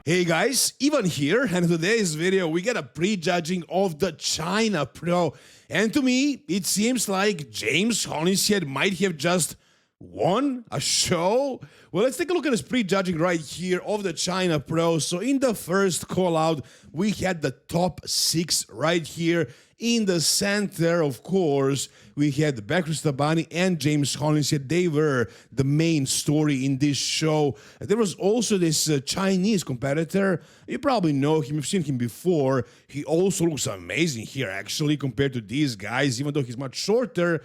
Hey guys, Ivan here, and in today's video we get a prejudging of the China Pro. And to me, it seems like James Hollingshead might have just won a show. Well, let's take a look at this prejudging right here of the China Pro. So in the first call out, we had the top 6 right here. In the center, of course, we had Behrouz Tabani and James Hollingshead. They were the main story in this show. There was also this Chinese competitor. You probably know him. You've seen him before. He also looks amazing here, actually, compared to these guys, even though he's much shorter.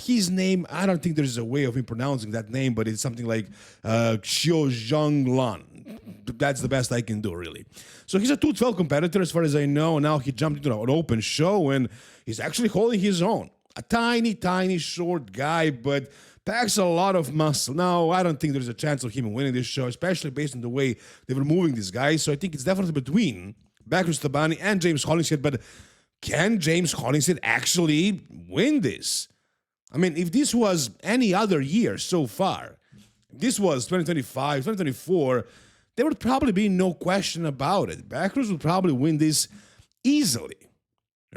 His name, I don't think there's a way of him pronouncing that name, but it's something like Xiao That's the best I can do, really. So he's a 212 competitor, as far as I know. Now he jumped into an open show, and he's actually holding his own. A tiny, tiny, short guy, but packs a lot of muscle. Now, I don't think there's a chance of him winning this show, especially based on the way they were moving this guy. So I think it's definitely between Behrouz Tabani and James Hollingshead. But can James Hollingshead actually win this? I mean, if this was any other year so far, if this was 2025, 2024, there would probably be no question about it. Behrouz would probably win this easily,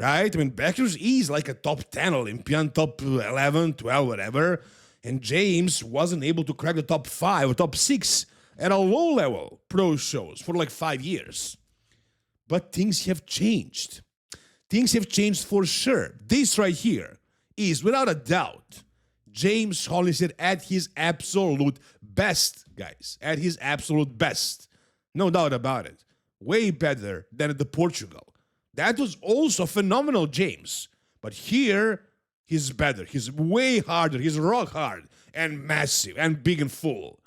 right? I mean, Behrouz is like a top 10 Olympian, top 11, 12, whatever. And James wasn't able to crack the top 5 or top 6 at a low-level pro shows for like 5 years. But things have changed. Things have changed for sure. This right here is, without a doubt, James Hollingshead at his absolute best, guys. At his absolute best. No doubt about it. Way better than at the Portugal. That was also phenomenal, James. But here, he's better. He's way harder. He's rock hard and massive and big and full.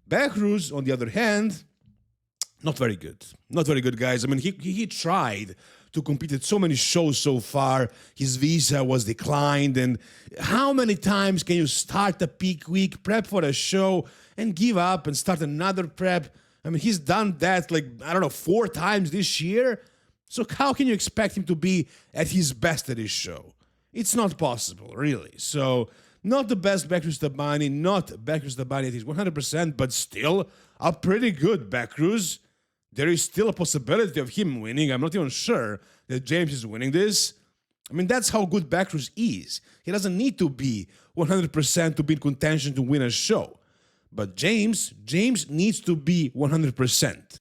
Behrouz, on the other hand, not very good. Not very good, guys. I mean, he tried to compete at so many shows so far. His visa was declined. And how many times can you start a peak week, prep for a show, and give up and start another prep? I mean, he's done that like, I don't know, 4 times this year. So how can you expect him to be at his best at this show? It's not possible, really. So not the best Behrouz Tabani, not Behrouz Tabani at his 100%, but still a pretty good Behrouz. There is still a possibility of him winning. I'm not even sure that James is winning this. I mean, that's how good Behrouz is. He doesn't need to be 100% to be in contention to win a show. But James needs to be 100%.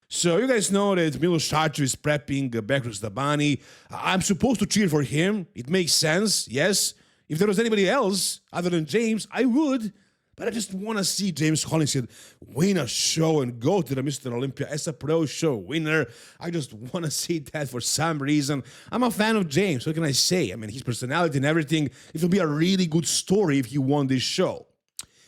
So you guys know that Milos Sarcev is prepping Behrouz Tabani. I'm supposed to cheer for him. It makes sense, yes. If there was anybody else other than James, I would. But I just want to see James Hollingshead win a show and go to the Mr. Olympia as a pro show winner. I just want to see that for some reason. I'm a fan of James. What can I say? I mean, his personality and everything. It will be a really good story if he won this show.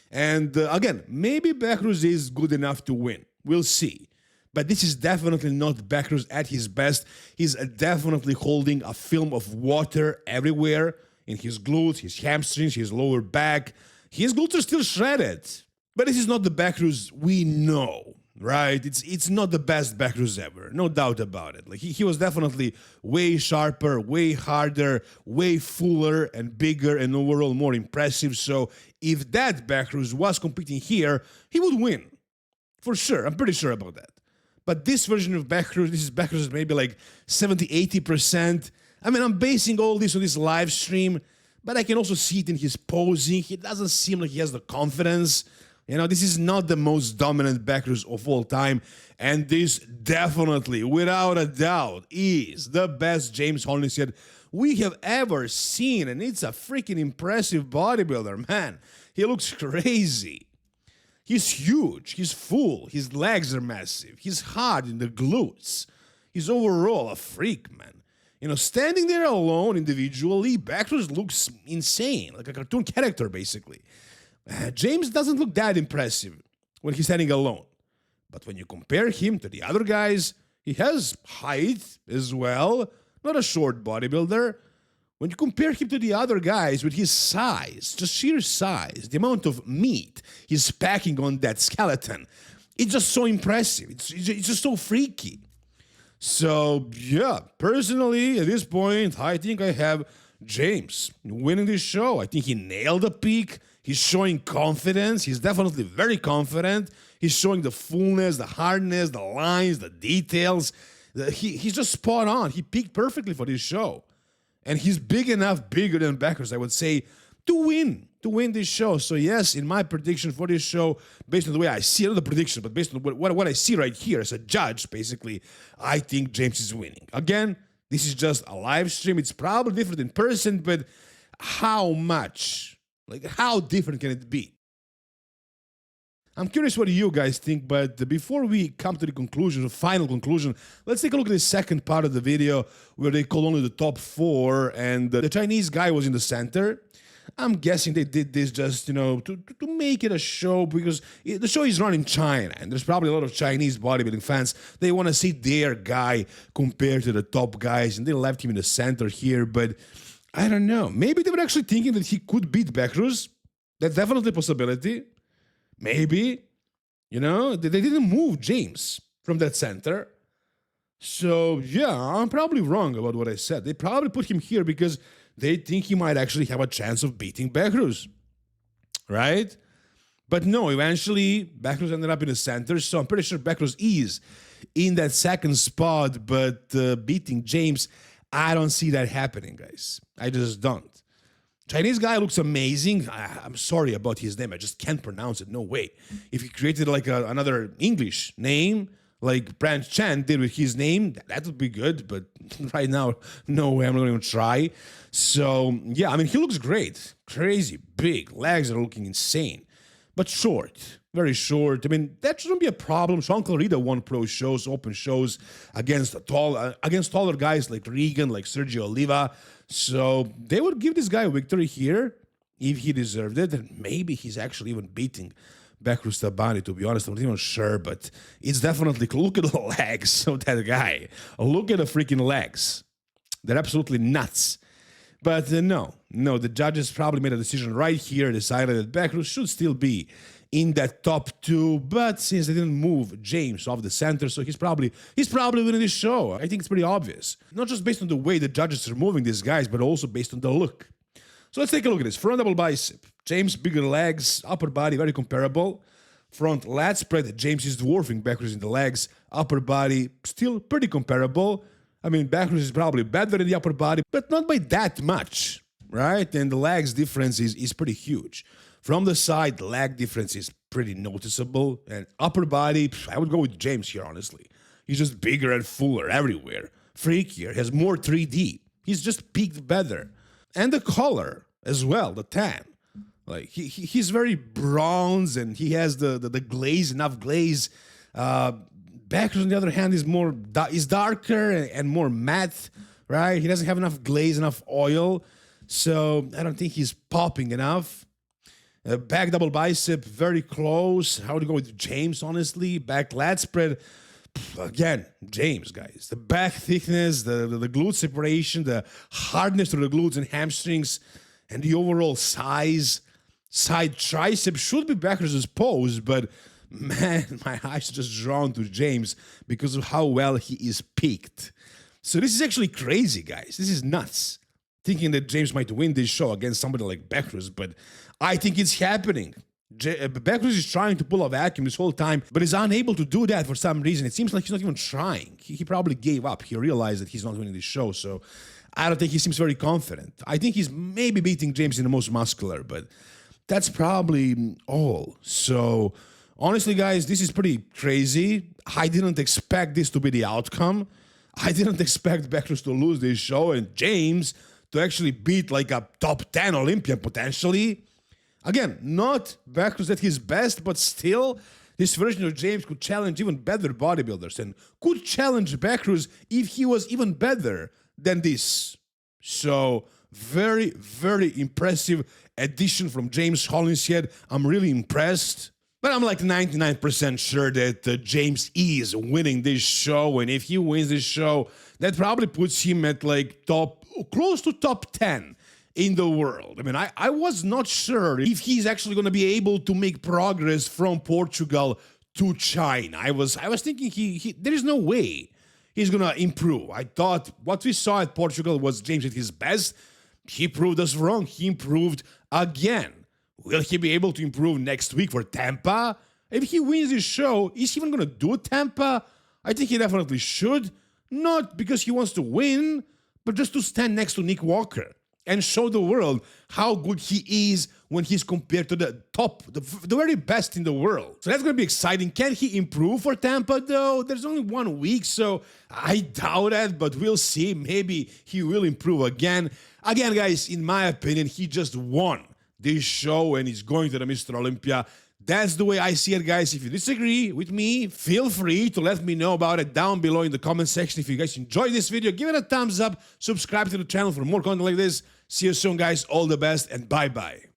And again, maybe Behrouz is good enough to win. We'll see. But this is definitely not Behrouz at his best. He's definitely holding a film of water everywhere. In his glutes, his hamstrings, his lower back. His glutes are still shredded. But this is not the Behrouz we know, right? It's not the best Behrouz ever. No doubt about it. Like he was definitely way sharper, way harder, way fuller and bigger and overall more impressive. So if that Behrouz was competing here, he would win. For sure. I'm pretty sure about that. But this version of Behrouz, this is Behrouz maybe like 70-80%. I mean, I'm basing all this on this live stream, but I can also see it in his posing. He doesn't seem like he has the confidence. You know, this is not the most dominant Behrouz of all time. And this definitely, without a doubt, is the best James Hollingshead we have ever seen. And it's a freaking impressive bodybuilder, man. He looks crazy. He's huge. He's full. His legs are massive. He's hard in the glutes. He's overall a freak, man. You know, standing there alone individually, Behrouz looks insane, like a cartoon character, basically. James doesn't look that impressive when he's standing alone. But when you compare him to the other guys, he has height as well, not a short bodybuilder. When you compare him to the other guys with his size, just sheer size, the amount of meat he's packing on that skeleton, it's just so impressive. It's just so freaky. So, yeah, personally, at this point, I think I have James winning this show. I think he nailed the peak. He's showing confidence. He's definitely very confident. He's showing the fullness, the hardness, the lines, the details. He's just spot on. He peaked perfectly for this show. And he's big enough, bigger than Behrouz, I would say, to win this show. So yes, in my prediction for this show, based on the way I see it, not the prediction, but based on what I see right here as a judge, basically, I think James is winning. Again, this is just a live stream. It's probably different in person, but how much? Like, how different can it be? I'm curious what you guys think, but before we come to the conclusion, the final conclusion, let's take a look at the second part of the video where they call only the top 4 and the Chinese guy was in the center. I'm guessing they did this just, to make it a show because the show is run in China and there's probably a lot of Chinese bodybuilding fans. They want to see their guy compared to the top guys and they left him in the center here, but I don't know. Maybe they were actually thinking that he could beat Behrouz. That's definitely a possibility. Maybe, they didn't move James from that center. So, yeah, I'm probably wrong about what I said. They probably put him here because they think he might actually have a chance of beating Behrouz, right? But no, eventually, Behrouz ended up in the center, so I'm pretty sure Behrouz is in that second spot, but beating James, I don't see that happening, guys. I just don't. Chinese guy looks amazing. I'm sorry about his name. I just can't pronounce it. No way. If he created like another English name, like Branch Chan did with his name, that would be good. But right now, no way. I'm not going to try. So, yeah, I mean, he looks great. Crazy, big. Legs are looking insane. But short. Very short. I mean, that shouldn't be a problem. Sean Clarida won pro shows, open shows against taller guys like Regan, like Sergio Oliva. So they would give this guy a victory here if he deserved it. And maybe he's actually even beating Behrouz Tabani, to be honest. I'm not even sure, but it's definitely... Look at the legs of that guy. Look at the freaking legs. They're absolutely nuts. But no, the judges probably made a decision right here, decided that Behrouz should still be in that top 2, but since they didn't move James off the center, so he's probably winning this show. I think it's pretty obvious. Not just based on the way the judges are moving these guys, but also based on the look. So let's take a look at this. Front double bicep. James, bigger legs, upper body, very comparable. Front lat spread. James is dwarfing Behrouz in the legs. Upper body, still pretty comparable. I mean, Behrouz is probably better in the upper body, but not by that much, right? And the legs difference is pretty huge. From the side, the leg difference is pretty noticeable. And upper body, I would go with James here, honestly. He's just bigger and fuller everywhere. Freakier, has more 3D. He's just peaked better. And the color as well, the tan. Like, he's very bronze and he has the glaze, enough glaze. Behrouz, on the other hand, is darker and more matte, right? He doesn't have enough glaze, enough oil. So I don't think he's popping enough. Back double bicep, very close. How would you go with James, honestly? Back lat spread, again, James, guys. The back thickness, the glute separation, the hardness of the glutes and hamstrings, and the overall size. Side tricep should be Behrouz's pose, but man, my eyes are just drawn to James because of how well he is peaked. So this is actually crazy, guys. This is nuts. Thinking that James might win this show against somebody like Behrouz, but I think it's happening. Behrouz is trying to pull a vacuum this whole time, but is unable to do that for some reason. It seems like he's not even trying. He probably gave up. He realized that he's not winning this show, so I don't think he seems very confident. I think he's maybe beating James in the most muscular, but that's probably all. So honestly, guys, this is pretty crazy. I didn't expect this to be the outcome. I didn't expect Behrouz to lose this show and James to actually beat like a top 10 Olympian potentially. Again, not Behrouz at his best, but still, this version of James could challenge even better bodybuilders and could challenge Behrouz if he was even better than this. So, very, very impressive addition from James Hollingshead. I'm really impressed. But I'm like 99% sure that James is winning this show. And if he wins this show, that probably puts him at like close to top 10 in the world. I mean, I was not sure if he's actually going to be able to make progress from Portugal to China. I was thinking there is no way he's going to improve. I thought what we saw at Portugal was James at his best. He proved us wrong. He improved again. Will he be able to improve next week for Tampa? If he wins this show, is he even going to do Tampa? I think he definitely should. Not because he wants to win, but just to stand next to Nick Walker and show the world how good he is when he's compared to the top, the very best in the world. So that's going to be exciting. Can he improve for Tampa, though? There's only 1 week, so I doubt it, but we'll see. Maybe he will improve again. Again, guys, in my opinion, he just won this show and he's going to the Mr. Olympia. That's the way I see it, guys. If you disagree with me, feel free to let me know about it down below in the comment section. If you guys enjoyed this video, give it a thumbs up, subscribe to the channel for more content like this. See you soon, guys. All the best and bye-bye.